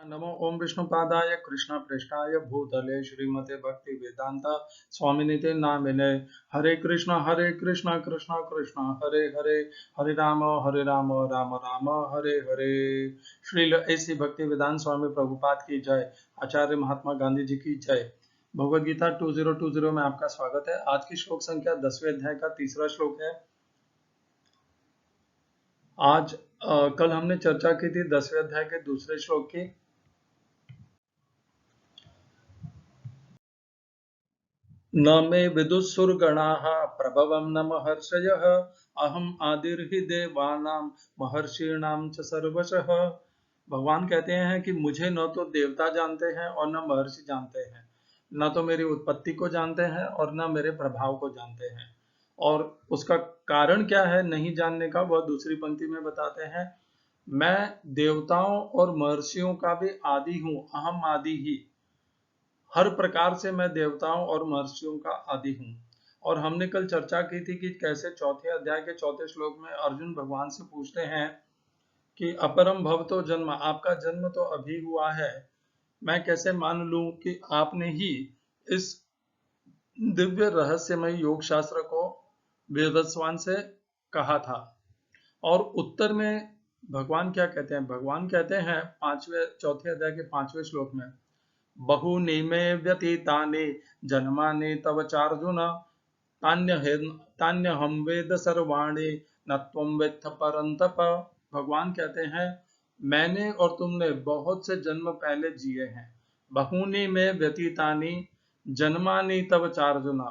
नमो ओम विष्णुपादाय कृष्ण पृष्ठाय भूतले श्रीमते भक्ति वेदांत स्वामिनिते नामिने हरे कृष्ण कृष्ण कृष्ण हरे हरे हरे राम राम राम हरे हरे। श्रील ऐसी भक्ति वेदांत स्वामी प्रभुपाद की जय। आचार्य महात्मा गांधी जी की जय। भगवद गीता 2020 में आपका स्वागत है। आज की श्लोक संख्या 10वें अध्याय का तीसरा श्लोक है। आज कल हमने चर्चा की थी 10वें अध्याय के दूसरे श्लोक की। न मे विदुषुर्गणाः प्रभवं न महर्षयः अहम आदिर्हि देवानां महर्षीणां च सर्वशः। भगवान कहते हैं कि मुझे न तो देवता जानते हैं और न महर्षि जानते हैं, न तो मेरी उत्पत्ति को जानते हैं और न मेरे प्रभाव को जानते हैं। और उसका कारण क्या है नहीं जानने का, वह दूसरी पंक्ति में बताते हैं। मैं देवताओं और महर्षियों का भी आदि हूँ, अहम आदि ही। हर प्रकार से मैं देवताओं और महर्षियों का आदि हूँ। और हमने कल चर्चा की थी कि कैसे चौथे अध्याय के चौथे श्लोक में अर्जुन भगवान से पूछते हैं कि अपरम भवतो जन्म, आपका जन्म तो अभी हुआ है, मैं कैसे मान लूं कि आपने ही इस दिव्य रहस्यमय योग शास्त्र को वेदस्वान से कहा था। और उत्तर में भगवान क्या कहते हैं? भगवान कहते हैं चौथे अध्याय के 5वें श्लोक में, बहूनि मे व्यतीतानि जन्मानि तव चार्जुन तान्यहं वेद सर्वाणि न त्वं वेत्थ परन्तप। भगवान कहते हैं मैंने और तुमने बहुत से जन्म पहले जिए हैं। बहूनि मे व्यतीतानि जन्मानि तव चार्जुन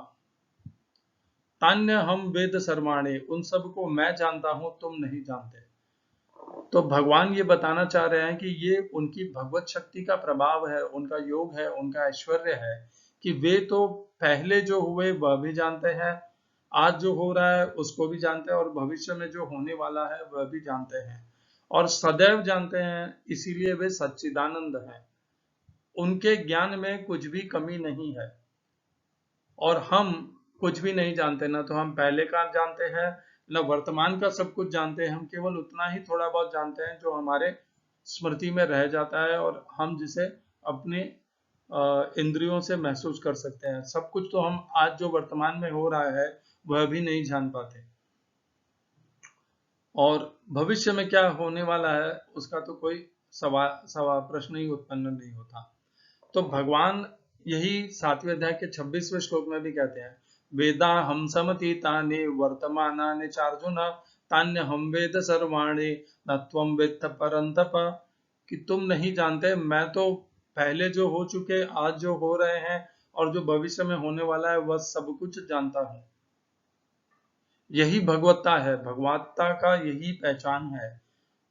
तान्यहं वेद सर्वाणि, उन सब को मैं जानता हूं, तुम नहीं जानते। तो भगवान ये बताना चाह रहे हैं कि ये उनकी भगवत शक्ति का प्रभाव है, उनका योग है, उनका ऐश्वर्य है कि वे तो पहले जो हुए वह भी जानते हैं, आज जो हो रहा है उसको भी जानते हैं और भविष्य में जो होने वाला है वह भी जानते हैं और सदैव जानते हैं। इसीलिए वे सच्चिदानंद हैं, उनके ज्ञान में कुछ भी कमी नहीं है। और हम कुछ भी नहीं जानते, ना तो हम पहले का जानते हैं न वर्तमान का सब कुछ जानते हैं। हम केवल उतना ही थोड़ा बहुत जानते हैं जो हमारे स्मृति में रह जाता है और हम जिसे अपने इंद्रियों से महसूस कर सकते हैं। सब कुछ तो हम आज जो वर्तमान में हो रहा है वह भी नहीं जान पाते, और भविष्य में क्या होने वाला है उसका तो कोई सवाल प्रश्न ही उत्पन्न नहीं होता। तो भगवान यही 7वें अध्याय के 26वें श्लोक में भी कहते हैं, वेदा हम समतीतानि वर्तमानानि चार्जुन तान्य हम वेद सर्वाणि न त्वं वेत्थ परन्तप। कि तुम नहीं जानते, मैं तो पहले जो हो चुके, आज जो हो रहे हैं और जो भविष्य में होने वाला है वह सब कुछ जानता हूं। यही भगवत्ता है, भगवत्ता का यही पहचान है।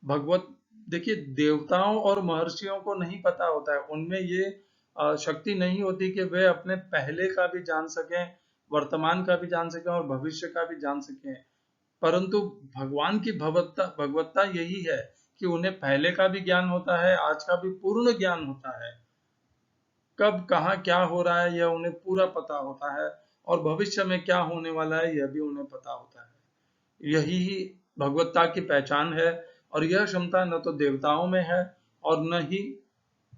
भगवत देखिए, देवताओं और महर्षियों को नहीं पता होता है, उनमें ये शक्ति नहीं होती कि वे अपने पहले का भी जान सकें, वर्तमान का भी जान सकें और भविष्य का भी जान सकें। परंतु भगवान की भगवत्ता भगवत्ता यही है कि उन्हें पहले का भी ज्ञान होता है, आज का भी पूर्ण ज्ञान होता है। कब कहाँ क्या हो रहा है यह उन्हें पूरा पता होता है और भविष्य में क्या होने वाला है यह भी उन्हें पता होता है। यही भगवत्ता की पहचान है और यह क्षमता न तो देवताओं में है और न ही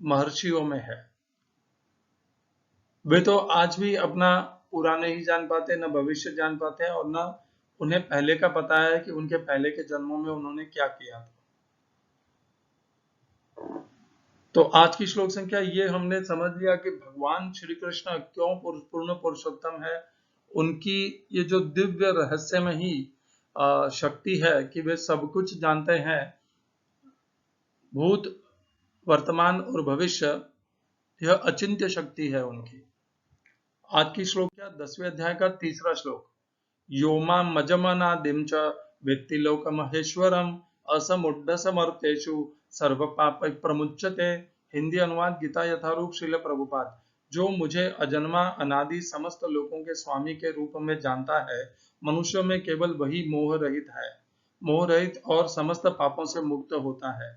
महर्षियों में है। वे तो आज भी अपना पूरा नहीं जान पाते, न भविष्य जान पाते हैं और न उन्हें पहले का पता है कि उनके पहले के जन्मों में उन्होंने क्या किया था। तो आज की श्लोक संख्या ये हमने समझ लिया कि भगवान श्री कृष्ण क्यों पूर्ण पुरुषोत्तम है। उनकी ये जो दिव्य रहस्य में ही शक्ति है कि वे सब कुछ जानते हैं, भूत वर्तमान और भविष्य, यह अचिंत्य शक्ति है उनकी। आज की श्लोक क्या 10वें अध्याय का तीसरा श्लोक, योमा मजमनादिम च वेत्ति लोक महेश्वरम असमुड्ड समर्थेषु सर्व पाप प्रमुच्यते। हिंदी अनुवाद गीता यथारूप श्रील प्रभुपाद। जो मुझे अजन्मा अनादि समस्त लोकों के स्वामी के रूप में जानता है, मनुष्यों में केवल वही मोह रहित है, मोह रहित और समस्त पापों से मुक्त होता है।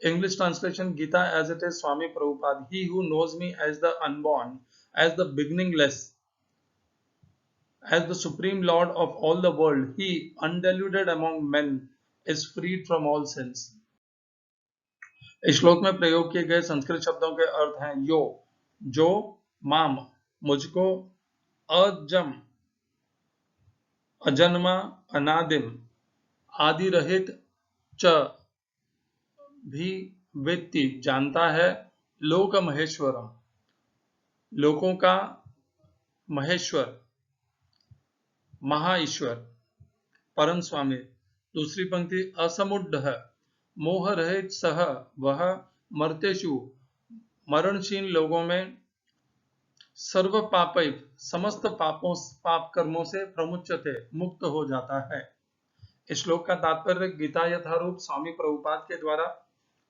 English translation, Gita as it is, Swami Prabhupada. He who knows me as the unborn, as the beginningless, as the supreme lord of all the world, he undiluted among men is freed from all sins. इस श्लोक में प्रयोग किए गए संस्कृत शब्दों के अर्थ हैं यो, जो, माम, मुझको, अजम, अजन्मा, अनादिम, आदि रहित, च, भी, वेत्ति, जानता है, लोक महेश्वरम, लोकों का महेश्वर, महा ईश्वर, परम स्वामी। दूसरी पंक्ति, असमुढ़, मोह रहित सह, वह, मर्तेषु, मरणशील लोगों में, सर्व पापै, समस्त पाप कर्मों से, प्रमुच्यते, मुक्त हो जाता है। इस श्लोक का तात्पर्य गीता यथारूप स्वामी प्रभुपाद के द्वारा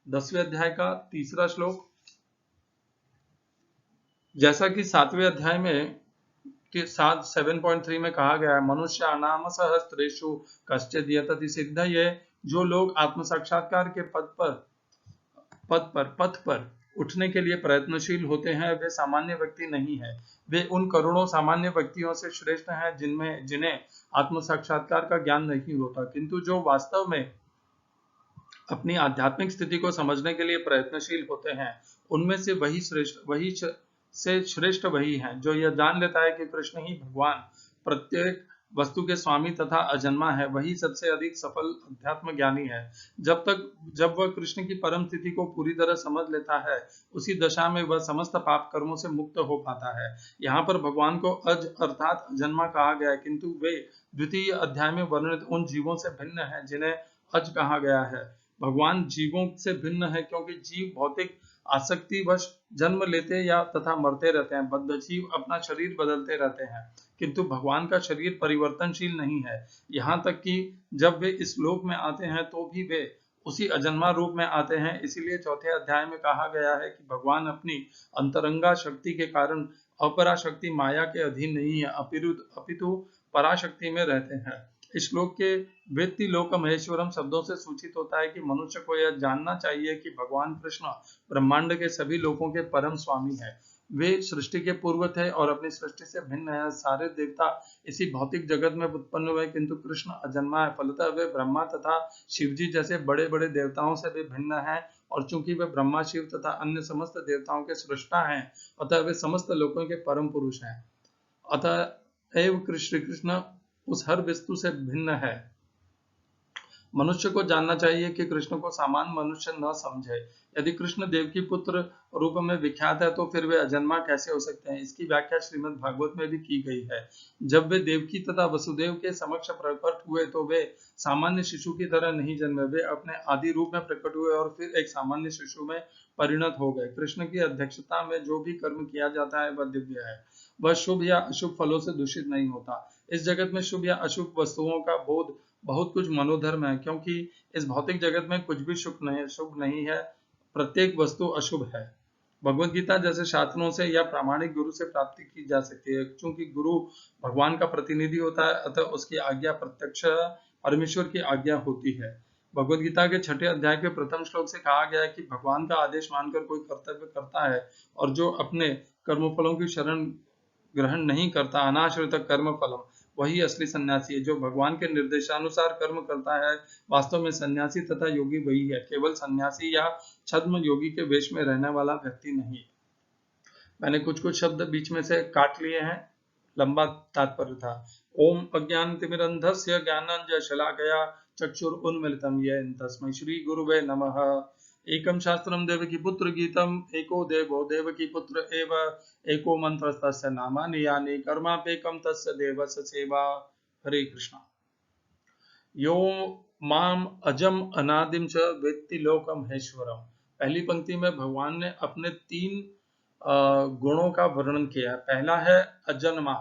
10वें अध्याय का 3रा श्लोक, जैसा कि 7वें अध्याय में 7.3 में कहा गया है, मनुष्य नाम सहस्त्रेषु कश्चिद् यतति सिद्धये, जो लोग आत्म साक्षात्कार के पथ पर उठने के लिए प्रयत्नशील होते हैं, वे सामान्य व्यक्ति नहीं है। वे उन करोड़ों सामान्य व्यक्तियों से श्रेष्ठ हैं जिन्हें आत्म साक्षात्कार का ज्ञान नहीं होता, किंतु जो वास्तव में अपनी आध्यात्मिक स्थिति को समझने के लिए प्रयत्नशील होते हैं, उनमें से श्रेष्ठ वही है जो यह जान लेता है कि कृष्ण ही भगवान, प्रत्येक वस्तु के स्वामी तथा अजन्मा है। वही सबसे अधिक सफल अध्यात्म ज्ञानी है। जब वह कृष्ण की परम स्थिति को पूरी तरह समझ लेता है, उसी दशा में वह समस्त पाप कर्मों से मुक्त हो पाता है। यहाँ पर भगवान को अज अर्थात अजन्मा कहा गया है, किंतु वे द्वितीय अध्याय में वर्णित उन जीवों से भिन्न है जिन्हें अज कहा गया है। भगवान जीवों से भिन्न है क्योंकि जीव भौतिक आसक्तिवश जन्म लेते या तथा मरते रहते हैं। बद्ध जीव अपना शरीर बदलते रहते हैं, किंतु भगवान का शरीर परिवर्तनशील नहीं है। यहाँ तक कि जब वे इस लोक में आते हैं तो भी वे उसी अजन्मा रूप में आते हैं। इसीलिए 4थे अध्याय में कहा गया है कि भगवान अपनी अंतरंगा शक्ति के कारण अपराशक्ति माया के अधीन नहीं है, अपितु पराशक्ति में रहते हैं। इस श्लोक के वेत्ति लोक महेश्वरम शब्दों से सूचित होता है कि मनुष्य को यह जानना चाहिए कि भगवान कृष्ण ब्रह्मांड के सभी लोकों के परम स्वामी है। वे सृष्टि के पूर्व थे और अपनी सृष्टि से भिन्न है। सारे देवता इसी भौतिक जगत में उत्पन्न हुए, किंतु कृष्ण अजन्मा है। फलतः वे ब्रह्मा तथा शिव जी जैसे बड़े बड़े देवताओं से भी भिन्न है, और चूंकि वे ब्रह्मा, शिव तथा अन्य समस्त देवताओं के सृष्टा हैं, अतः वे समस्त लोकों के परम पुरुष हैं। अतः एव श्री कृष्ण उस हर वस्तु से भिन्न है। मनुष्य को जानना चाहिए कि कृष्ण को सामान्य मनुष्य न समझे। यदि कृष्ण देवकी पुत्र रूप में विख्यात है तो फिर वे अजन्मा कैसे हो सकते हैं? इसकी व्याख्या श्रीमद् भागवत में भी की गई है। जब वे देवकी तथा वसुदेव के समक्ष प्रकट हुए तो वे सामान्य शिशु की तरह नहीं जन्मे। वे अपने आदि रूप में प्रकट हुए और फिर एक सामान्य शिशु में परिणत हो गए। कृष्ण की अध्यक्षता में जो भी कर्म किया जाता है वह दिव्य है। वह शुभ या अशुभ फलों से दूषित नहीं होता। इस जगत में शुभ या अशुभ वस्तुओं का बोध बहुत कुछ मनोधर्म है, क्योंकि इस भौतिक जगत में कुछ भी शुभ नहीं है। प्रत्येक वस्तु अशुभ है। भगवद गीता जैसे शास्त्रों से या प्रामाणिक गुरु से प्राप्ति की जा सकती है। चूंकि गुरु भगवान का प्रतिनिधि होता है, अतः उसकी आज्ञा प्रत्यक्ष परमेश्वर की आज्ञा होती है। भगवद गीता के 6ठे अध्याय के प्रथम श्लोक से कहा गया है कि भगवान का आदेश मानकर कोई कर्तव्य करता है और जो अपने कर्मफलों की शरण ग्रहण नहीं करता, अनाश्रित कर्म फलम, वही असली सन्यासी है। जो भगवान के निर्देशानुसार कर्म करता है, वास्तव में सन्यासी तथा योगी वही है, केवल सन्यासी या छद्म योगी के वेश में रहने वाला व्यक्ति नहीं। मैंने कुछ शब्द बीच में से काट लिए हैं, लंबा तात्पर्य था। ओम अज्ञानतिमिरन्धस्य ज्ञानाञ्जनशलाकया चक्षुरुन्मीलितं येन तस्मै श्री गुरुवे नमः। एकं शास्त्रं देवकी पुत्र गीतम् एको देवो देवकी पुत्र एव एको मंत्रस्तस्य नामानि यानि कर्मापेकं तस्य देवस्य सेवा। हरे कृष्णा। यो माम अजम अनादिम च वेत्ति लोकम महेश्वरम। पहली पंक्ति में भगवान ने अपने 3 गुणों का वर्णन किया है। पहला है अजन्मा।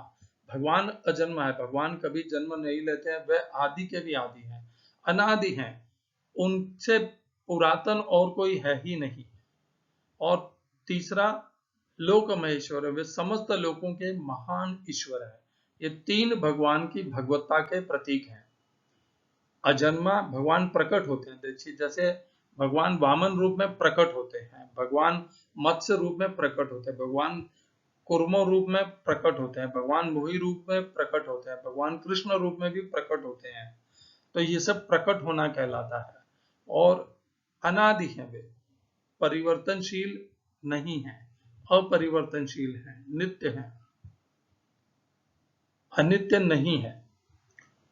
भगवान अजन्मा है, भगवान कभी जन्म नहीं लेते हैं, वह आदि के भी आदि हैं, अनादि हैं, उनसे पुरातन और कोई है ही नहीं। और तीसरा लोक महेश्वर है, वे समस्त लोकों के महान ईश्वर है। ये 3 भगवान की भगवत्ता के प्रतीक हैं। अजन्मा, भगवान प्रकट होते हैं, देखिए जैसे भगवान वामन रूप में प्रकट होते हैं, भगवान मत्स्य रूप में प्रकट होते हैं, भगवान कूर्म रूप में प्रकट होते हैं, भगवान मोही रूप में प्रकट होते हैं, भगवान कृष्ण रूप में भी प्रकट होते हैं। तो ये सब प्रकट होना कहलाता है। और अनादि हैं वे, परिवर्तनशील नहीं है, अपरिवर्तनशील है, नित्य है, अनित्य नहीं है।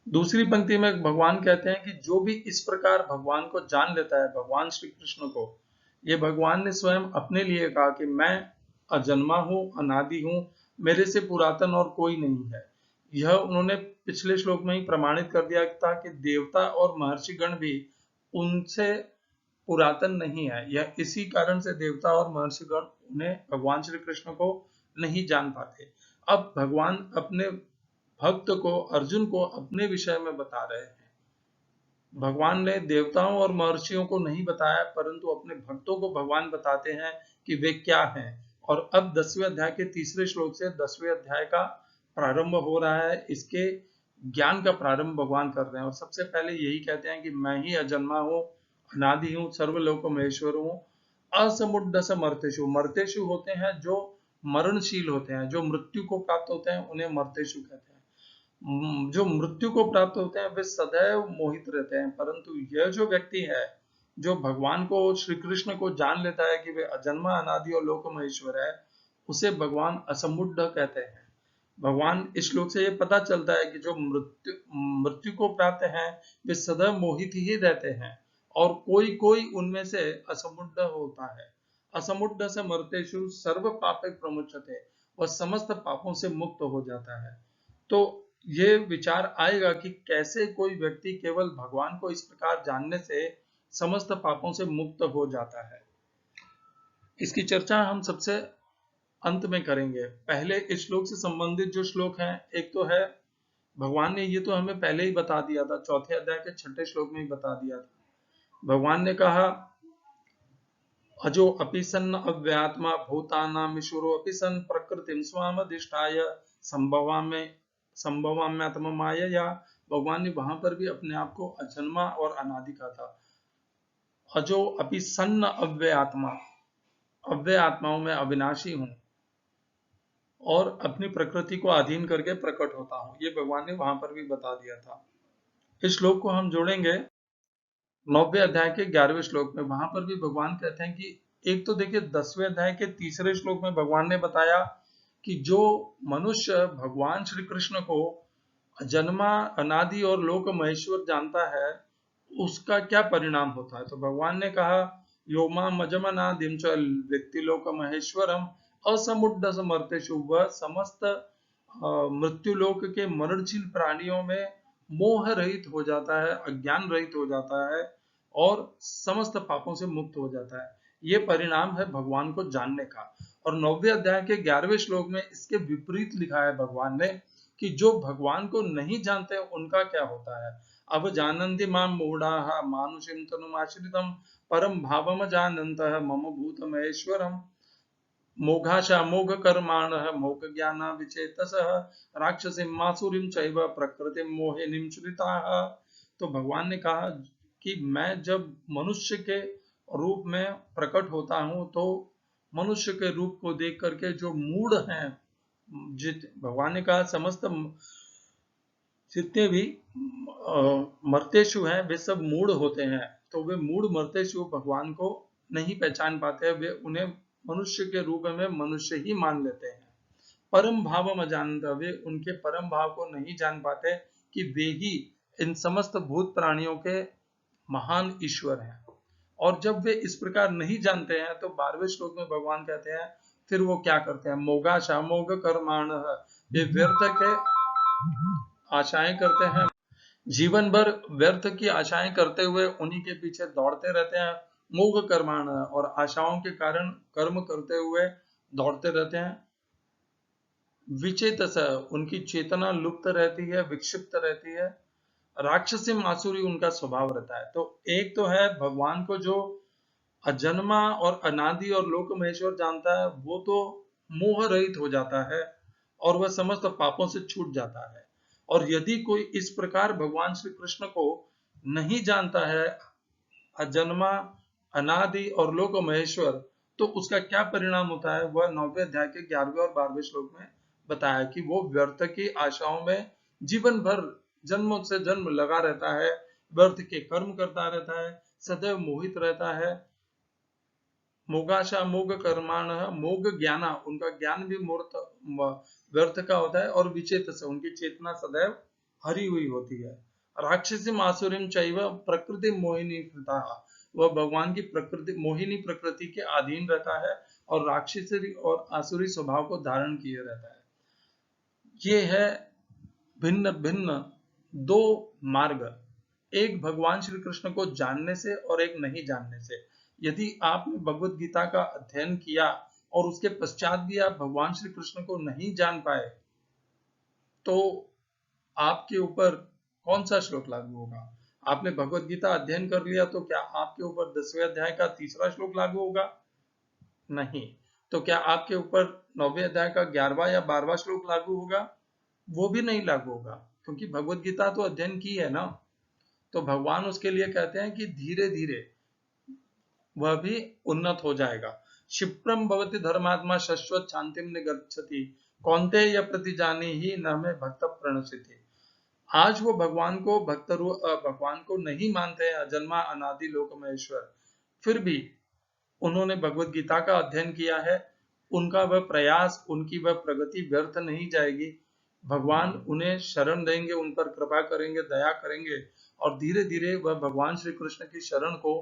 दूसरी पंक्ति में भगवान कहते हैं कि जो भी इस प्रकार भगवान को जान लेता है, भगवान श्री कृष्ण को, ये भगवान ने स्वयं अपने लिए कहा कि मैं अजन्मा हूं, अनादि हूं, मेरे से पुरातन और कोई नहीं है। यह उन्होंने पिछले श्लोक में ही प्रमाणित कर दिया था कि देवता और महर्षिगण भी उनसे पुरातन नहीं है। यह इसी कारण से देवता और महर्षिगण उन्हें, भगवान श्री कृष्ण को नहीं जान पाते। अब भगवान अपने भक्त को, अर्जुन को अपने विषय में बता रहे हैं। भगवान ने देवताओं और महर्षियों को नहीं बताया, परंतु अपने भक्तों को भगवान बताते हैं कि वे क्या हैं। और अब 10वें अध्याय के तीसरे श्लोक से 10वें अध्याय का प्रारंभ हो रहा है। इसके ज्ञान का प्रारंभ भगवान कर रहे हैं और सबसे पहले यही कहते हैं कि मैं ही अजन्मा हूँ, अनादि हूँ, सर्वलोक महेश्वर हूँ, असमुद्दस मर्तेषु। मर्तेषु होते हैं जो मरणशील होते हैं, जो मृत्यु को प्राप्त होते हैं, उन्हें मर्तेषु कहते हैं। जो मृत्यु को प्राप्त होते हैं वे सदैव मोहित रहते हैं, परंतु यह जो व्यक्ति है, जो भगवान को, श्री कृष्ण को जान लेता है कि वे अजन्मा, अनादि और लोक महेश्वर है, उसे भगवान असमुद्ध कहते हैं। भगवान इस श्लोक से ये पता चलता है कि जो मृत्यु को प्राप्त हैं, वे सदैव मोहित ही रहते हैं और कोई कोई उनमें से असमुद्ध होता है। असमुद्ध से मर्तेषु सर्व पापे प्रमुच्यते, वह समस्त पापों से मुक्त हो जाता है। तो ये विचार आएगा कि कैसे कोई व्यक्ति केवल भगवान को इस प्रकार जानने से समस्त पापों से मुक्त हो जाता है। इसकी चर्चा हम सबसे अंत में करेंगे। पहले इस श्लोक से संबंधित जो श्लोक हैं, एक तो है, भगवान ने ये तो हमें पहले ही बता दिया था, चौथे अध्याय के 6ठे श्लोक में ही बता दिया था। भगवान ने कहा अजो अपि सन् अव्यात्मा भूतानामीश्वरो अपि सन् प्रकृतिं स्वामधिष्ठाय संभवाम्यात्ममायया। भगवान ने वहां पर भी अपने आप को अजन्मा और अनादि कहा था। अजो अपि सन् अव्यय आत्मा, अव्यय आत्माओं में अविनाशी हूं और अपनी प्रकृति को अधीन करके प्रकट होता हूं, ये भगवान ने वहां पर भी बता दिया था। इस श्लोक को हम जोड़ेंगे 9वें अध्याय के 11वें श्लोक में। वहां पर भी भगवान कहते हैं कि एक तो देखिए 10वें अध्याय के तीसरे श्लोक में भगवान ने बताया कि जो मनुष्य भगवान श्री कृष्ण को जन्मा, अनादि और लोक महेश्वर जानता है, उसका क्या परिणाम होता है। तो भगवान ने कहा योमा मजमनादिम च व्यक्ति लोक महेश्वरम असमुद्ध समर्तेषु, वह समस्त मृत्यु लोक के मरणशील प्राणियों में मोह रहित हो जाता है, अज्ञान रहित हो जाता है और समस्त पापों से मुक्त हो जाता है। ये परिणाम है भगवान को जानने का। और 9वें अध्याय के 11वें श्लोक में इसके विपरीत लिखा है भगवान ने कि जो भगवान को नहीं जानते उनका क्या होता है। अब जानन्ति मां मूढ़ाः मानुषीं तनुमाश्रितं परम भावम जानन्तः मम भूतमहेश्वरम् मोघाशा मोघ कर्माणः मोघ ज्ञाना विचेतसः राक्षसीं मासुरीं चैव प्रकृतिं मोहिनीं श्रिताः। तो भगवान ने कहा कि मैं जब मनुष्य के रूप में प्रकट होता हूं, तो मनुष्य के रूप को देख करके जो मूढ़ हैं, भगवान ने कहा समस्त जितने भी मर्तेशु हैं वे सब मूढ़ होते हैं। तो वे मूढ़ मर्तेशु भगवान को नहीं पहचान पाते, वे उन्हें मनुष्य के रूप में मनुष्य ही मान लेते हैं। परम भाव अजानता, वे उनके परम भाव को नहीं जान पाते कि वे ही इन समस्त भूत प्राणियों के महान ईश्वर हैं। और जब वे इस प्रकार नहीं जानते हैं तो 12वें श्लोक में भगवान कहते हैं फिर वो क्या करते हैं, मोगाशा मोग कर्माण, वे व्यर्थ के आशाएं करते हैं, जीवन भर व्यर्थ की आशाएं करते हुए उन्हीं के पीछे दौड़ते रहते हैं। मोग कर्माण, और आशाओं के कारण कर्म करते हुए दौड़ते रहते हैं। विचेतस, उनकी चेतना लुप्त रहती है, विक्षिप्त रहती है। राक्षसी मासुरी उनका स्वभाव रहता है। तो एक तो है भगवान को जो अजन्मा और अनादि और लोक महेश्वर जानता है, वो तो मोह रहित हो जाता है और वह समस्त पापों से छूट जाता है। और यदि कोई इस प्रकार भगवान श्री कृष्ण को नहीं जानता है, अजन्मा, अनादि और लोक महेश्वर, तो उसका क्या परिणाम होता है, वह 9वें अध्याय के 11वें और 12वें श्लोक में बताया कि वो व्यर्थ की आशाओं में जीवन भर जन्म से जन्म लगा रहता है, व्यर्थ के कर्म करता रहता है, सदैव मोहित रहता है मोगाशा मोग कर्माण, मोग ज्ञाना, उनका ज्ञान भी मूर्त व्यर्थ का होता है, और विचेत से, उनकी चेतना सदैव हरी हुई होती है। राक्षसी मासुरीम चैव प्रकृति मोहिनी कृता, वह भगवान की प्रकृति मोहिनी प्रकृति के अधीन रहता है और राक्षसी और आसुरी स्वभाव को धारण किए रहता है। ये है भिन्न भिन्न दो मार्ग, एक भगवान श्री कृष्ण को जानने से और एक नहीं जानने से। यदि आपने भगवत गीता का अध्ययन किया और उसके पश्चात भी आप भगवान श्री कृष्ण को नहीं जान पाए, तो आपके ऊपर कौन सा श्लोक लागू होगा? आपने भगवत गीता अध्ययन कर लिया तो क्या आपके ऊपर 10वें अध्याय का 3रा श्लोक लागू होगा? नहीं। तो क्या आपके ऊपर 9वें अध्याय का 11वां या 12वां श्लोक लागू होगा? वो भी नहीं लागू होगा, क्योंकि भगवत गीता तो अध्ययन की है ना। तो भगवान उसके लिए कहते हैं कि धीरे धीरे वह भी उन्नत हो जाएगा। क्षिप्रम भवति धर्मात्मा शश्वत शांतिम निगच्छति, कौन्तेय प्रतिजानी ही न में भक्त प्रणश्यति। आज वो भगवान को नहीं मानते हैं, अजन्मा अनादि लोक महेश्वर, फिर भी उन्होंने भगवत गीता का अध्ययन किया है, उनका वह प्रयास, उनकी वह प्रगति व्यर्थ नहीं जाएगी। भगवान उन्हें शरण देंगे, उन पर कृपा करेंगे, दया करेंगे, और धीरे धीरे वह भगवान श्री कृष्ण की शरण को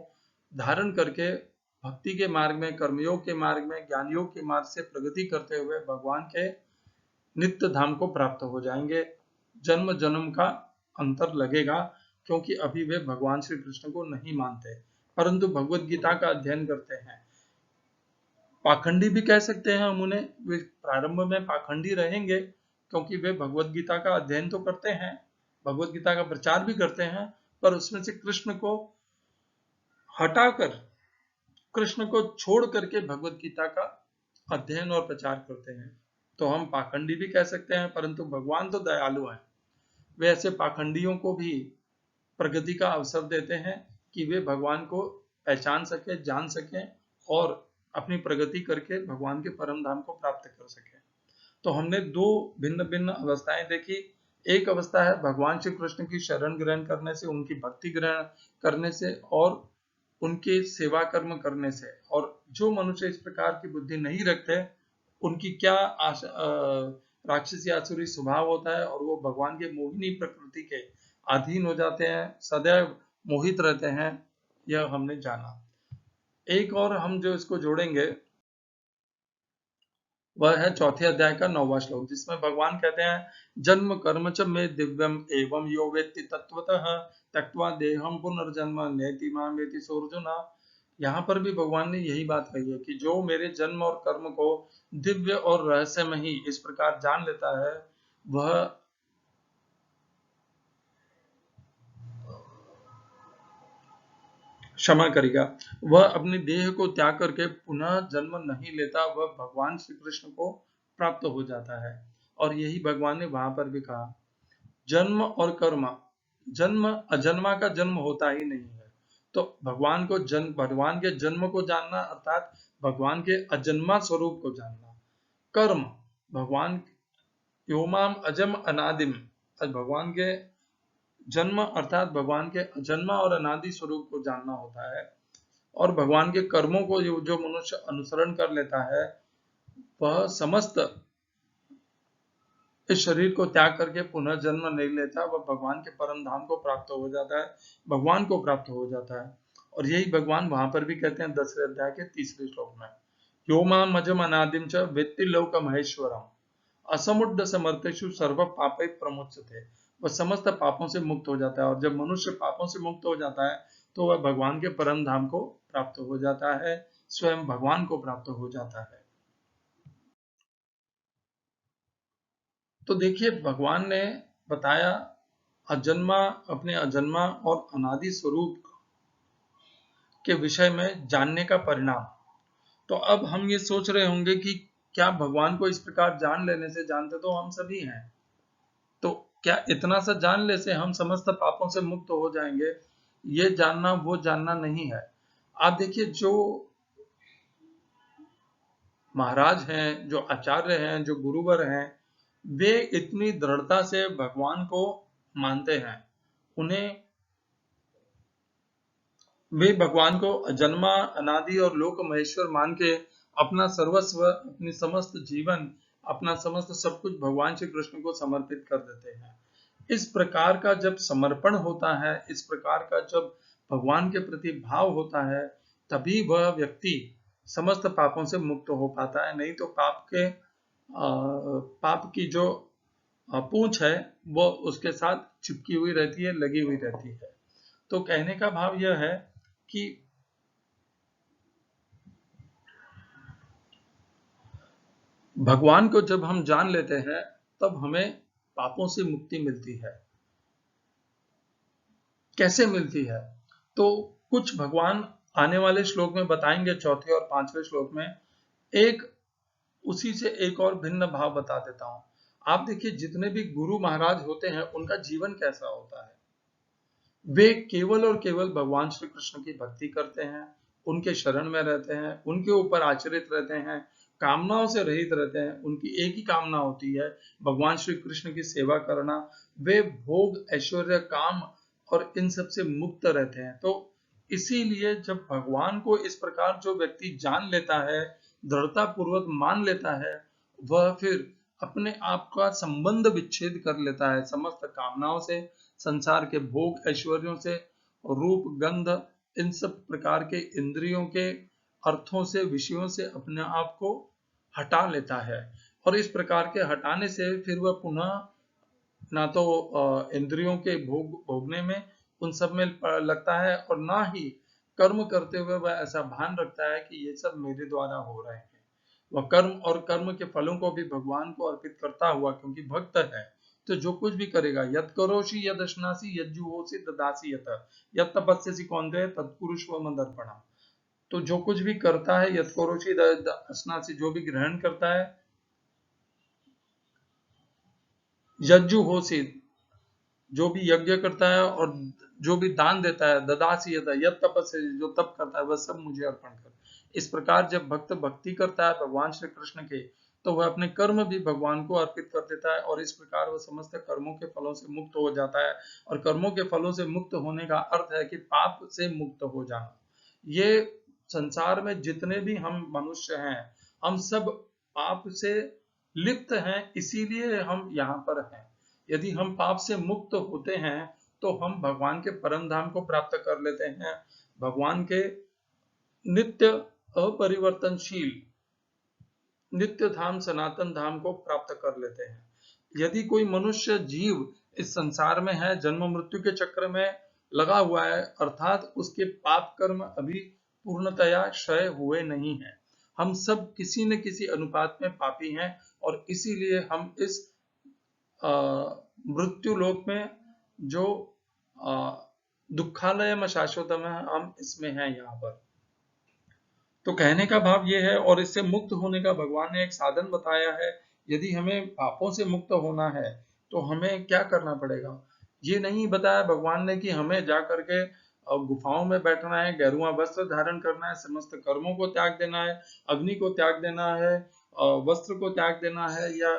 धारण करके भक्ति के मार्ग में, कर्मयोग के मार्ग में, ज्ञान योग के मार्ग से प्रगति करते हुए भगवान के नित्य धाम को प्राप्त हो जाएंगे। जन्म जन्म का अंतर लगेगा, क्योंकि अभी वे भगवान श्री कृष्ण को नहीं मानते, परंतु भगवत गीता का अध्ययन करते हैं। पाखंडी भी कह सकते हैं हम उन्हें, वे प्रारंभ में पाखंडी रहेंगे, क्योंकि वे भगवत गीता का अध्ययन तो करते हैं, भगवत गीता का प्रचार भी करते हैं, पर उसमें से कृष्ण को हटाकर, कृष्ण को छोड़ करके भगवत गीता का अध्ययन और प्रचार करते हैं। तो हम पाखंडी भी कह सकते हैं, परंतु भगवान तो दयालु हैं, वे ऐसे पाखंडियों को भी प्रगति का अवसर देते हैं कि वे भगवान को पहचान सके, जान सके और अपनी प्रगति करके भगवान के परम धाम को प्राप्त कर सके। तो हमने दो भिन्न भिन्न अवस्थाएं देखी। एक अवस्था है भगवान श्री कृष्ण की शरण ग्रहण करने से, उनकी भक्ति ग्रहण करने से और उनके सेवा कर्म करने से। और जो मनुष्य इस प्रकार की बुद्धि नहीं रखते, उनकी क्या राक्षसी आसुरी स्वभाव होता है, और वो भगवान के मोहिनी प्रकृति के अधीन हो जाते हैं, सदैव मोहित रहते हैं, यह हमने जाना। एक और हम जो इसको जोड़ेंगे वह है चौथे अध्याय का 9वां श्लोक, जिसमें भगवान कहते हैं जन्म कर्म च मे दिव्यम एवं यो वेत्ति तत्वतः त्यक्त्वा देहम पुनर्जन्म नेति मामेति सोऽर्जुन। यहाँ पर भी भगवान ने यही बात कही है कि जो मेरे जन्म और कर्म को दिव्य और रहस्यमय ही इस प्रकार जान लेता है, वह क्षमा करेगा, वह अपने देह को त्याग करके पुनः जन्म नहीं लेता, वह भगवान श्री कृष्ण को प्राप्त हो जाता है। और यही भगवान ने वहां पर भी कहा, जन्म और कर्म, जन्म अजन्मा का जन्म होता ही नहीं है। तो भगवान के जन्म को जानना अर्थात भगवान के अजन्मा स्वरूप को जानना। कर्म, भगवान योमाम अजम अनादिम, भगवान के जन्म अर्थात भगवान के अजन्मा और अनादि स्वरूप को जानना होता है। और भगवान के कर्मों को जो मनुष्य अनुसरण कर लेता है, वह समस्त इस शरीर को त्याग करके पुनः जन्म नहीं लेता, वह भगवान के परम धाम को प्राप्त हो जाता है, भगवान को प्राप्त हो जाता है। और यही भगवान वहां पर भी कहते हैं 10वें अध्याय के 3रे श्लोक में, यो माम अजम अनादिम च वेत्ति लोक महेश्वरम असमुद्ध समर्थेषु सर्व पापै प्रमुच्यते। वह समस्त पापों से मुक्त हो जाता है, और जब मनुष्य पापों से मुक्त हो जाता है तो वह भगवान के परम धाम को प्राप्त हो जाता है, स्वयं भगवान को प्राप्त हो जाता है। तो देखिए, भगवान ने बताया अजन्मा, अपने अजन्मा और अनादि स्वरूप के विषय में जानने का परिणाम। तो अब हम ये सोच रहे होंगे कि क्या भगवान को इस प्रकार जान लेने से, जानते तो हम सभी हैं, तो क्या इतना सा जान ले से हम समस्त पापों से मुक्त हो जाएंगे? ये जानना वो जानना नहीं है। आप देखिए, जो महाराज हैं, जो आचार्य हैं, जो गुरुवर हैं, वे इतनी दृढ़ता से भगवान को मानते हैं, उन्हें वे भगवान को अजन्मा, अनादि और लोक महेश्वर मान के अपना सर्वस्व, अपनी समस्त जीवन, अपना समस्त सब कुछ भगवान श्री कृष्ण को समर्पित कर देते हैं। इस प्रकार का जब समर्पण होता है, इस प्रकार का जब भगवान के प्रति भाव होता है, तभी वह व्यक्ति समस्त पापों से मुक्त हो पाता है। नहीं तो पाप की जो पूंछ है वो उसके साथ चिपकी हुई रहती है, लगी हुई रहती है। तो कहने का भाव यह है कि भगवान को जब हम जान लेते हैं तब हमें पापों से मुक्ति मिलती है। कैसे मिलती है? तो कुछ भगवान आने वाले श्लोक में बताएंगे, चौथे और पांचवें श्लोक में। एक उसी से एक और भिन्न भाव बता देता हूं। आप देखिए, जितने भी गुरु महाराज होते हैं उनका जीवन कैसा होता है। वे केवल और केवल भगवान श्री कृष्ण की भक्ति करते हैं, उनके शरण में रहते हैं, उनके ऊपर आश्रित रहते हैं, कामनाओं से रहित रहते हैं। उनकी एक ही कामना होती है, भगवान श्री कृष्ण की सेवा करना। वे भोग, ऐश्वर्य, काम और इन सब से मुक्त रहते हैं। तो इसीलिए जब भगवान को इस प्रकार जो व्यक्ति जान लेता है, दृढ़ता पूर्वक मान लेता है, वह फिर अपने आप का संबंध विच्छेद कर लेता है समस्त कामनाओं से, संसार के भोग ऐश्वर्यों से, रूप, गंध, इन सब प्रकार के इंद्रियों के अर्थों से, विषयों से अपने आप को हटा लेता है। और इस प्रकार के हटाने से फिर वह पुनः ना तो इंद्रियों के भोगने में, उन सब में लगता है, और ना ही कर्म करते हुए वह ऐसा भान रखता है कि ये सब मेरे द्वारा हो रहे हैं। वह कर्म और कर्म के फलों को भी भगवान को अर्पित करता हुआ, क्योंकि भक्त है, तो जो कुछ भी करेगा, यत् करोषि यद् अश्नासि यज् जुहोसि ददासि यत् यत् तपस्यसि कौन्तेय तत्कुरुष्व मदर्पणम्। तो जो कुछ भी करता है, यत् करोषि अश्नासि, जो भी ग्रहण करता है, यज्जु होसी, जो भी यज्ञ करता है, और जो भी दान देता है, ददासी यत् तपस्या, जो तप करता है, वह सब मुझे अर्पण कर। इस प्रकार जब भक्त भक्ति करता है भगवान श्री कृष्ण के, तो वह अपने कर्म भी भगवान को अर्पित कर देता है, और इस प्रकार वह समस्त कर्मों के फलों से मुक्त हो जाता है। और कर्मों के फलों से मुक्त होने का अर्थ है कि पाप से मुक्त हो जाना। ये संसार में जितने भी हम मनुष्य हैं, हम सब पाप से लिप्त हैं, इसीलिए हम यहाँ पर हैं। यदि हम पाप से मुक्त होते हैं तो हम भगवान के परम धाम को प्राप्त कर लेते हैं, भगवान के नित्य अपरिवर्तनशील नित्य धाम, सनातन धाम को प्राप्त कर लेते हैं। यदि कोई मनुष्य जीव इस संसार में है, जन्म मृत्यु के चक्र में लगा हुआ है, अर्थात उसके पाप कर्म अभी पूर्णतया क्षय हुए नहीं है। हम सब किसी न किसी अनुपात में पापी हैं, और इसीलिए हम इस मृत्यु लोक में, जो दुखालय में शाश्वतम है, हम इसमें हैं यहाँ पर। तो कहने का भाव ये है, और इससे मुक्त होने का भगवान ने एक साधन बताया है। यदि हमें पापों से मुक्त होना है तो हमें क्या करना पड़ेगा, ये नहीं बताया भगवान ने कि हमें जा करके गुफाओं में बैठना है, गेरुआ वस्त्र धारण करना है, समस्त कर्मों को त्याग देना है, अग्नि को त्याग देना है, वस्त्र को त्याग देना है, या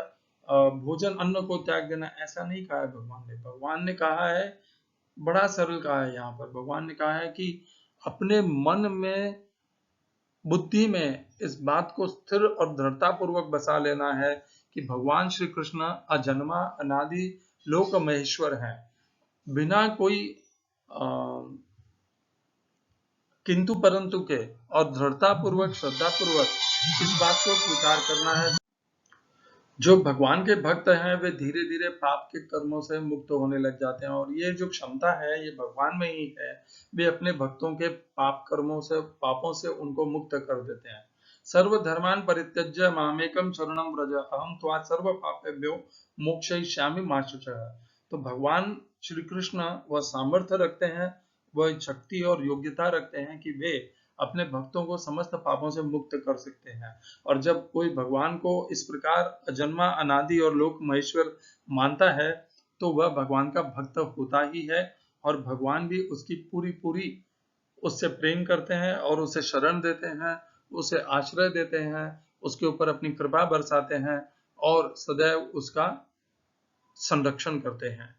भोजन अन्न को त्याग देना। ऐसा नहीं कहा है भगवान ने। भगवान ने कहा है, बड़ा सरल कहा है यहाँ पर। भगवान ने कहा है कि अपने मन में, बुद्धि में इस बात को स्थिर और दृढ़ता पूर्वक बसा लेना है कि भगवान श्री कृष्ण अजन्मा, अनादि, लोक महेश्वर हैं। बिना कोई किंतु परंतु के, और दृढ़ता पूर्वक, श्रद्धा पूर्वक इस बात को स्वीकार करना है। जो भगवान के भक्त हैं वे धीरे धीरे पाप के कर्मों से मुक्त होने लग जाते हैं, और ये जो क्षमता है ये भगवान में ही है। वे अपने भक्तों के पाप कर्मों से, पापों से उनको मुक्त कर देते हैं। सर्वधर्मान् परित्यज्य मामेकं शरणं व्रज अहं त्वा सर्व पापेभ्यो मोक्षयिष्यामि मा शुचः। तो भगवान श्री कृष्ण वह सामर्थ्य रखते हैं, वह शक्ति और योग्यता रखते हैं कि वे अपने भक्तों को समस्त पापों से मुक्त कर सकते हैं। और जब कोई भगवान को इस प्रकार अजन्मा, अनादि और लोक महेश्वर मानता है, तो वह भगवान का भक्त होता ही है, और भगवान भी उसकी पूरी पूरी उससे प्रेम करते हैं, और उसे शरण देते हैं, उसे आश्रय देते हैं, उसके ऊपर अपनी कृपा बरसाते हैं, और सदैव उसका संरक्षण करते हैं।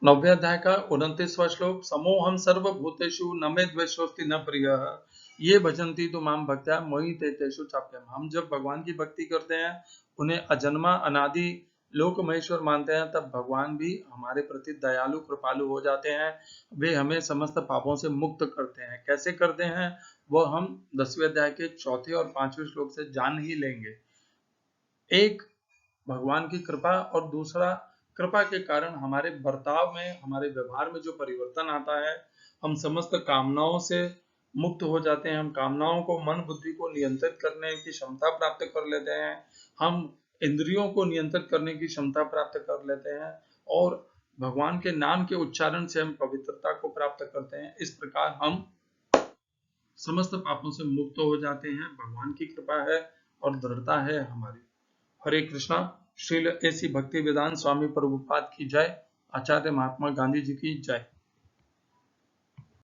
9वें अध्याय का 29वां श्लोक, समोहम सर्वभूतेषु न मे द्वेषोस्ति न प्रियः ये भजन्ति तो माम भक्त्या मयि ते तेषु चाप्यहम्। हम जब भगवान की भक्ति करते हैं, उन्हें अजन्मा अनादि लोक महेश्वर मानते हैं, तब भगवान भी हमारे प्रति दयालु कृपालु हो जाते हैं। वे हमें समस्त पापों से मुक्त करते हैं। कैसे करते हैं वो हम 10वें अध्याय के 4 और 5वें श्लोक से जान ही लेंगे। एक, भगवान की कृपा, और दूसरा, कृपा के कारण हमारे बर्ताव में, हमारे व्यवहार में जो परिवर्तन आता है, हम समस्त कामनाओं से मुक्त हो जाते हैं। हम कामनाओं को, मन बुद्धि को नियंत्रित करने की क्षमता प्राप्त कर लेते हैं। हम इंद्रियों को नियंत्रित करने की क्षमता प्राप्त कर लेते हैं, और भगवान के नाम के उच्चारण से हम पवित्रता को प्राप्त करते हैं। इस प्रकार हम समस्त पापों से मुक्त हो जाते हैं। भगवान की कृपा है और दृढ़ता है हमारी। हरे कृष्णा। श्रील ऐसी भक्ति वेदांत स्वामी प्रभुपाद की जय। आचार्य महात्मा गांधी जी की जय।